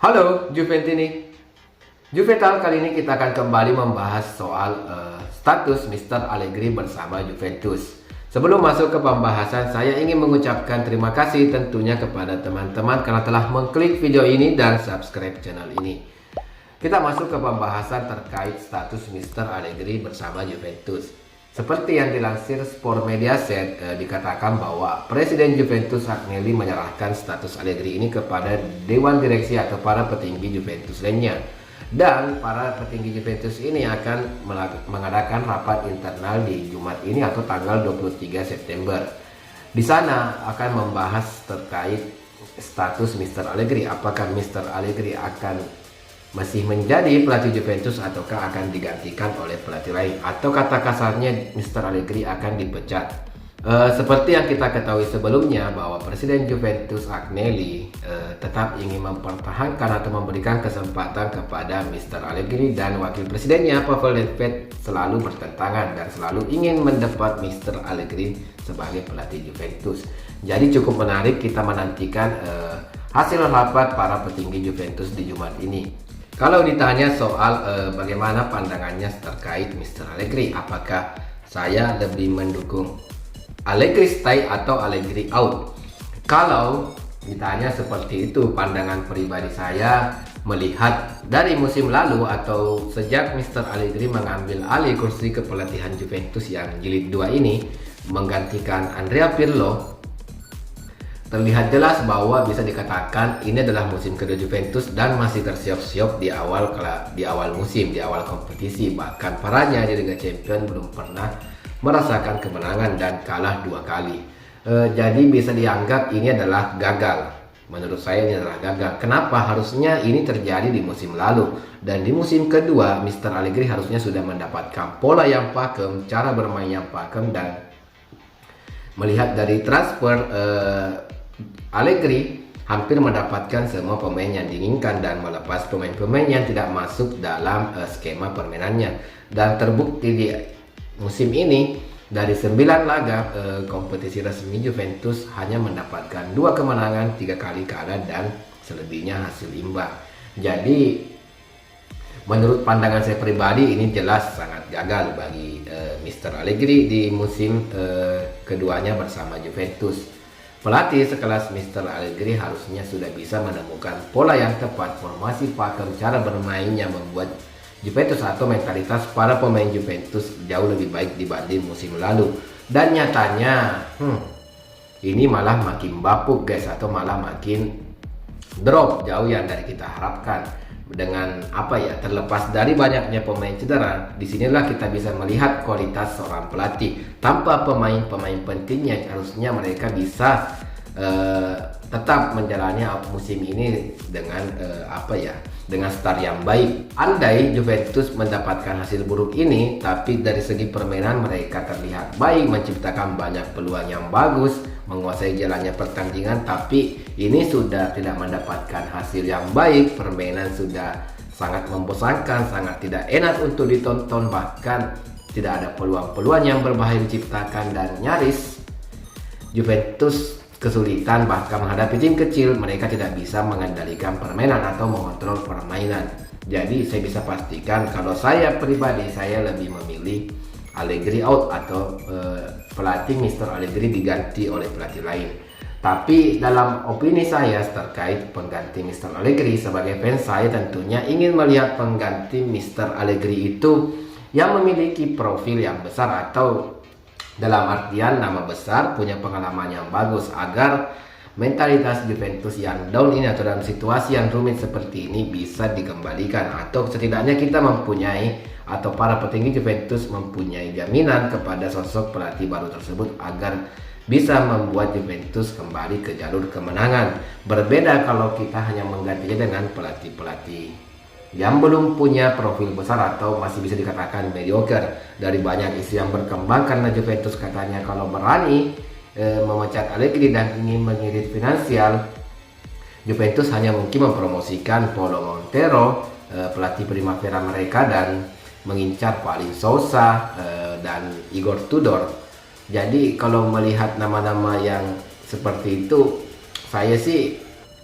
Halo Juventini. Juvental kali ini kita akan kembali membahas soal status Mr. Allegri bersama Juventus. Sebelum masuk ke pembahasan, saya ingin mengucapkan terima kasih tentunya kepada teman-teman karena telah mengklik video ini dan subscribe channel ini. Kita masuk ke pembahasan terkait status Mr. Allegri bersama Juventus. Seperti yang dilansir Sport Mediaset, dikatakan bahwa Presiden Juventus Agnelli menyerahkan status Allegri ini kepada Dewan Direksi atau para petinggi Juventus lainnya. Dan para petinggi Juventus ini akan mengadakan rapat internal di Jumat ini atau tanggal 23 September. Di sana akan membahas terkait status Mr. Allegri. Apakah Mr. Allegri akan masih menjadi pelatih Juventus ataukah akan digantikan oleh pelatih lain, atau kata kasarnya Mr. Allegri akan dipecat. Seperti yang kita ketahui sebelumnya bahwa Presiden Juventus Agnelli tetap ingin mempertahankan atau memberikan kesempatan kepada Mr. Allegri, dan wakil presidennya Pavel Nedved selalu bertentangan dan selalu ingin mendapat Mr. Allegri sebagai pelatih Juventus. Jadi cukup menarik kita menantikan hasil rapat para petinggi Juventus di Jumat ini. Kalau ditanya soal bagaimana pandangannya terkait Mr. Allegri, apakah saya lebih mendukung Allegri stay atau Allegri out? Kalau ditanya seperti itu, pandangan pribadi saya melihat dari musim lalu atau sejak Mr. Allegri mengambil alih kursi kepelatihan Juventus yang jilid 2 ini menggantikan Andrea Pirlo, terlihat jelas bahwa bisa dikatakan ini adalah musim kedua Juventus dan masih tersiok-siok di awal musim, di awal kompetisi. Bahkan parahnya di Liga Champions belum pernah merasakan kemenangan dan kalah 2 kali. Jadi bisa dianggap ini adalah gagal. Menurut saya ini adalah gagal. Kenapa? Harusnya ini terjadi di musim lalu, dan di musim kedua Mr. Allegri harusnya sudah mendapatkan pola yang pakem, cara bermain yang pakem, dan melihat dari transfer Allegri hampir mendapatkan semua pemain yang diinginkan dan melepas pemain-pemain yang tidak masuk dalam skema permainannya. Dan terbukti di musim ini dari 9 laga kompetisi resmi Juventus hanya mendapatkan 2 kemenangan, 3 kali kalah, dan selebihnya hasil imbang. Jadi menurut pandangan saya pribadi ini jelas sangat gagal bagi Mr. Allegri di musim keduanya bersama Juventus. Pelatih sekelas Mr. Allegri harusnya sudah bisa menemukan pola yang tepat, formasi pakem, cara bermain yang membuat Juventus atau mentalitas para pemain Juventus jauh lebih baik dibanding musim lalu. Dan nyatanya ini malah makin bapuk guys, atau malah makin drop jauh yang dari kita harapkan. Dengan terlepas dari banyaknya pemain cedera, disinilah kita bisa melihat kualitas seorang pelatih. Tanpa pemain-pemain pentingnya, harusnya mereka bisa tetap menjalani musim ini dengan dengan start yang baik. Andai Juventus mendapatkan hasil buruk ini, tapi dari segi permainan mereka terlihat baik, menciptakan banyak peluang yang bagus, menguasai jalannya pertandingan, tapi ini sudah tidak mendapatkan hasil yang baik. Permainan sudah sangat membosankan, sangat tidak enak untuk ditonton, bahkan tidak ada peluang-peluang yang berbahaya diciptakan, dan nyaris Juventus kesulitan bahkan menghadapi tim kecil. Mereka tidak bisa mengendalikan permainan atau mengontrol permainan. Jadi saya bisa pastikan kalau saya pribadi, saya lebih memilih Allegri out atau pelatih Mr. Allegri diganti oleh pelatih lain. Tapi dalam opini saya terkait pengganti Mr. Allegri, sebagai fans saya tentunya ingin melihat pengganti Mr. Allegri itu yang memiliki profil yang besar, atau dalam artian nama besar, punya pengalaman yang bagus, agar mentalitas Juventus yang down ini atau dalam situasi yang rumit seperti ini bisa dikembalikan, atau setidaknya kita mempunyai atau para petinggi Juventus mempunyai jaminan kepada sosok pelatih baru tersebut agar bisa membuat Juventus kembali ke jalur kemenangan. Berbeda kalau kita hanya menggantinya dengan pelatih-pelatih yang belum punya profil besar atau masih bisa dikatakan mediocre. Dari banyak isu yang berkembang karena Juventus katanya kalau berani memecat Allegri dan ingin mengirit finansial, Juventus hanya mungkin mempromosikan Paulo Montero, pelatih Primavera mereka, dan mengincar Paling Sousa dan Igor Tudor. Jadi kalau melihat nama-nama yang seperti itu, saya sih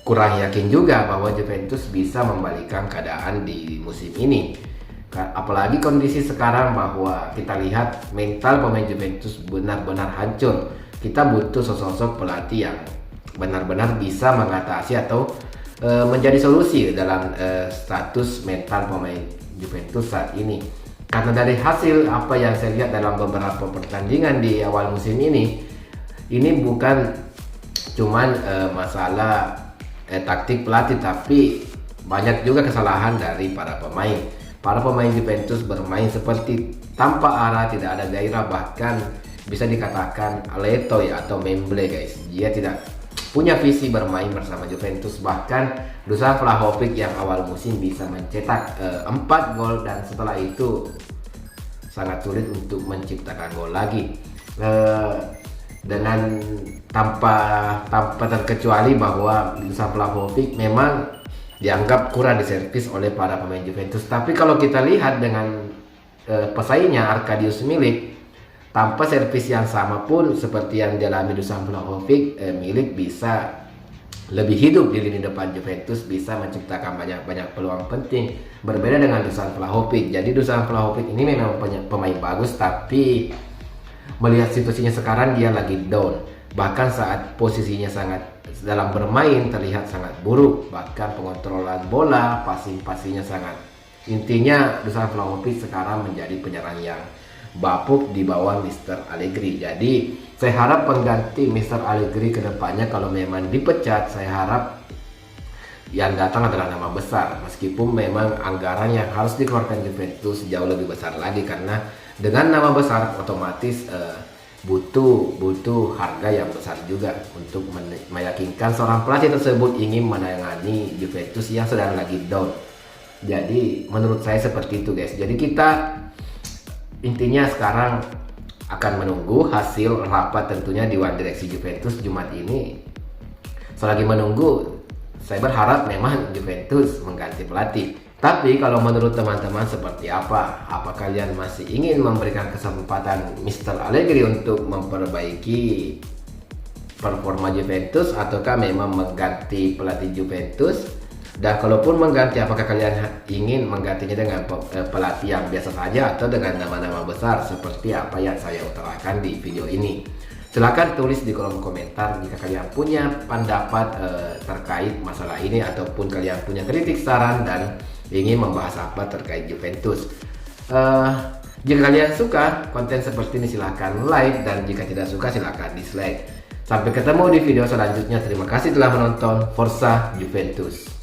kurang yakin juga bahwa Juventus bisa membalikan keadaan di musim ini. Apalagi kondisi sekarang bahwa kita lihat mental pemain Juventus benar-benar hancur. Kita butuh sosok pelatih yang benar-benar bisa mengatasi atau menjadi solusi dalam status mental pemain Juventus saat ini. Karena dari hasil apa yang saya lihat dalam beberapa pertandingan di awal musim ini bukan cuman masalah taktik pelatih, tapi banyak juga kesalahan dari para pemain. Para pemain Juventus bermain seperti tanpa arah, tidak ada gairah, bahkan bisa dikatakan letoy atau memble guys. Dia tidak punya visi bermain bersama Juventus. Bahkan Dusan Vlahovic yang awal musim bisa mencetak 4 gol dan setelah itu sangat sulit untuk menciptakan gol lagi. Dengan tanpa terkecuali bahwa Dusan Vlahovic memang dianggap kurang diservis oleh para pemain Juventus. Tapi kalau kita lihat dengan pesaingnya Arkadiusz Milik, tanpa servis yang sama pun seperti yang dialami Dusan Vlahovic, Milik bisa lebih hidup di lini depan Juventus, bisa menciptakan banyak peluang penting. Berbeda dengan Dusan Vlahovic. Jadi Dusan Vlahovic ini memang pemain bagus, tapi melihat situasinya sekarang dia lagi down. Bahkan saat posisinya sangat dalam bermain terlihat sangat buruk. Bahkan pengontrolan bola, passingnya sangat. Intinya Dusan Vlahovic sekarang menjadi penyerang yang bapuk di bawah Mr. Allegri. Jadi saya harap pengganti Mr. Allegri ke depannya kalau memang dipecat, saya harap yang datang adalah nama besar. Meskipun memang anggaran yang harus dikeluarkan Juventus jauh lebih besar lagi, karena dengan nama besar otomatis butuh harga yang besar juga untuk meyakinkan seorang pelatih tersebut ingin menangani Juventus yang sedang lagi down. Jadi menurut saya seperti itu guys. Jadi kita intinya sekarang akan menunggu hasil rapat tentunya Dewan Direksi Juventus Jumat ini. Selagi menunggu, saya berharap memang Juventus mengganti pelatih. Tapi kalau menurut teman-teman seperti apa? Apa kalian masih ingin memberikan kesempatan Mr. Allegri untuk memperbaiki performa Juventus, ataukah memang mengganti pelatih Juventus? Dan kalaupun mengganti, apakah kalian ingin menggantinya dengan pelatih yang biasa saja atau dengan nama-nama besar seperti apa yang saya utarakan di video ini? Silahkan tulis di kolom komentar jika kalian punya pendapat terkait masalah ini, ataupun kalian punya kritik, saran, dan ingin membahas apa terkait Juventus. Jika kalian suka konten seperti ini silahkan like, dan jika tidak suka silahkan dislike. Sampai ketemu di video selanjutnya. Terima kasih telah menonton. Forza Juventus.